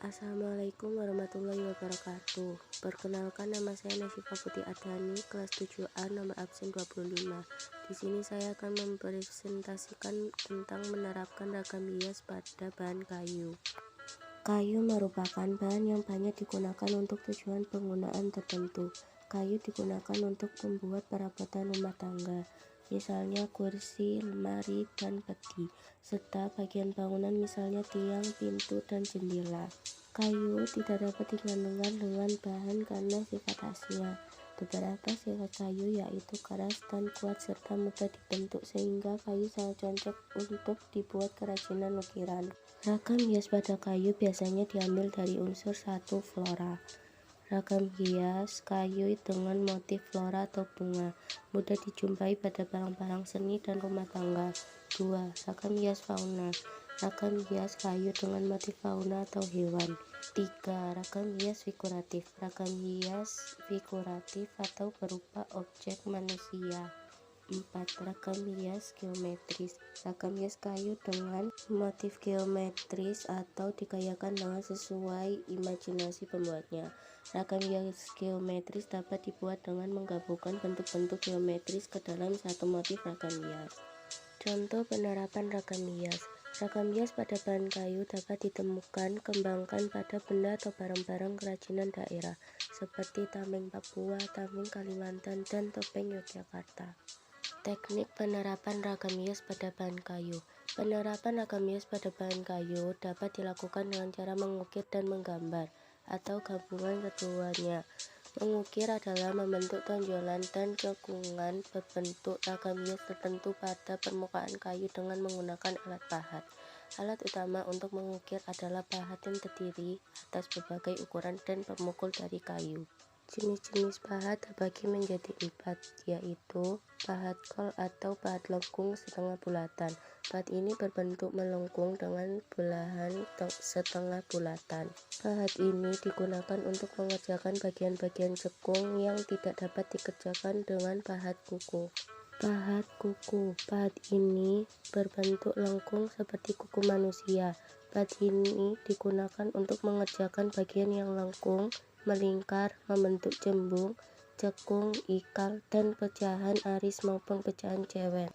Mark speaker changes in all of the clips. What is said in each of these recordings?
Speaker 1: Assalamualaikum warahmatullahi wabarakatuh. Perkenalkan, nama saya Nasifa Putih Adhani, kelas 7A, nomor absen 25. Di sini saya akan mempresentasikan tentang menerapkan ragam hias pada bahan kayu. Kayu merupakan bahan yang banyak digunakan untuk tujuan penggunaan tertentu. Kayu digunakan untuk membuat perabotan rumah tangga, misalnya kursi, lemari, dan peti, serta bagian bangunan misalnya tiang, pintu, dan jendela. Kayu tidak dapat digandengkan dengan bahan karena sifat khasnya. Beberapa sifat kayu yaitu keras dan kuat serta mudah dibentuk, sehingga kayu sangat cocok untuk dibuat kerajinan ukiran. Ragam hias pada kayu biasanya diambil dari unsur 1. Flora. Ragam hias kayu dengan motif flora atau bunga mudah dijumpai pada barang-barang seni dan rumah tangga. 2. Ragam hias fauna. Ragam hias kayu dengan motif fauna atau hewan. 3. Ragam hias figuratif. Ragam hias figuratif atau berupa objek manusia. 4. Ragam hias geometris. Ragam hias kayu dengan motif geometris atau digayakan dengan sesuai imajinasi pembuatnya. Ragam hias geometris dapat dibuat dengan menggabungkan bentuk-bentuk geometris ke dalam satu motif ragam hias. Contoh penerapan ragam hias. Ragam hias pada bahan kayu dapat ditemukan kembangkan pada benda atau barang-barang kerajinan daerah seperti tameng Papua, tameng Kalimantan, dan topeng Yogyakarta. Teknik penerapan ragam hias pada bahan kayu. Penerapan ragam hias pada bahan kayu dapat dilakukan dengan cara mengukir dan menggambar, atau gabungan keduanya. Mengukir adalah membentuk tonjolan dan cekungan berbentuk ragam hias tertentu pada permukaan kayu dengan menggunakan alat pahat. Alat utama untuk mengukir adalah pahat yang terdiri atas berbagai ukuran dan pemukul dari kayu. Jenis-jenis pahat terbagi menjadi 4, yaitu pahat kol atau pahat lengkung setengah bulatan. Pahat ini berbentuk melengkung dengan belahan setengah bulatan. Pahat ini digunakan untuk mengerjakan bagian-bagian cekung yang tidak dapat dikerjakan dengan pahat kuku. Pahat kuku. Pahat ini berbentuk lengkung seperti kuku manusia. Pahat ini digunakan untuk mengerjakan bagian yang lengkung, melingkar, membentuk cembung, cekung, ikal, dan pecahan aris maupun pecahan cewek.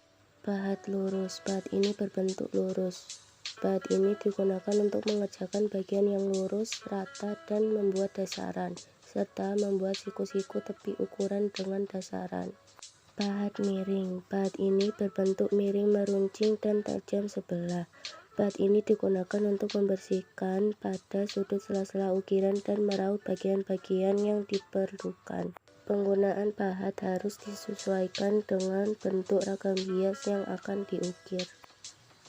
Speaker 1: Pahat lurus. Pahat ini berbentuk lurus. Pahat ini digunakan untuk mengerjakan bagian yang lurus, rata, dan membuat dasaran, serta membuat siku-siku tepi ukuran dengan dasaran. Pahat miring. Pahat ini berbentuk miring meruncing dan tajam sebelah. Pahat ini digunakan untuk membersihkan pada sudut sela-sela ukiran dan meraut bagian-bagian yang diperlukan. Penggunaan pahat harus disesuaikan dengan bentuk ragam hias yang akan diukir.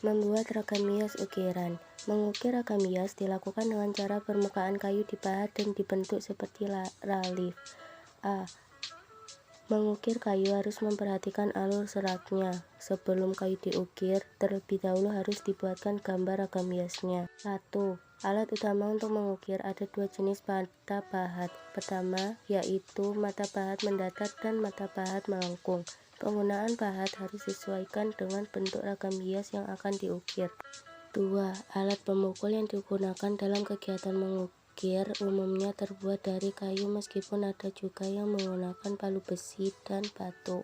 Speaker 1: Membuat ragam hias ukiran. Mengukir ragam hias dilakukan dengan cara permukaan kayu dipahat dan dibentuk seperti relief. A. Mengukir kayu harus memperhatikan alur seratnya. Sebelum kayu diukir, terlebih dahulu harus dibuatkan gambar ragam hiasnya. 1. Alat utama untuk mengukir ada 2 jenis mata pahat. Pertama, yaitu mata pahat mendatar dan mata pahat melengkung. Penggunaan pahat harus disesuaikan dengan bentuk ragam hias yang akan diukir. 2. Alat pemukul yang digunakan dalam kegiatan mengukir umumnya terbuat dari kayu meskipun ada juga yang menggunakan palu besi dan batu.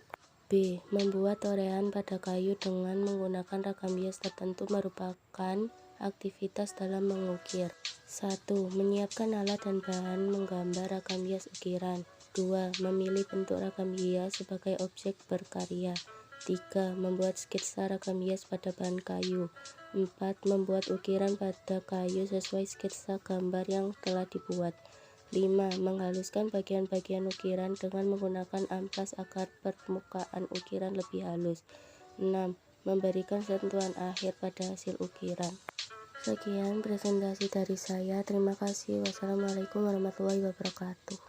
Speaker 1: B. Membuat torehan pada kayu dengan menggunakan ragam hias tertentu merupakan aktivitas dalam mengukir. 1. Menyiapkan alat dan bahan menggambar ragam hias ukiran. 2. Memilih bentuk ragam hias sebagai objek berkarya. 3. Membuat skitsa ragam hias pada bahan kayu. 4. Membuat ukiran pada kayu sesuai skitsa gambar yang telah dibuat. 5. Menghaluskan bagian-bagian ukiran dengan menggunakan amplas agar permukaan ukiran lebih halus. 6. Memberikan sentuhan akhir pada hasil ukiran. Sekian presentasi dari saya. Terima kasih. Wassalamualaikum warahmatullahi wabarakatuh.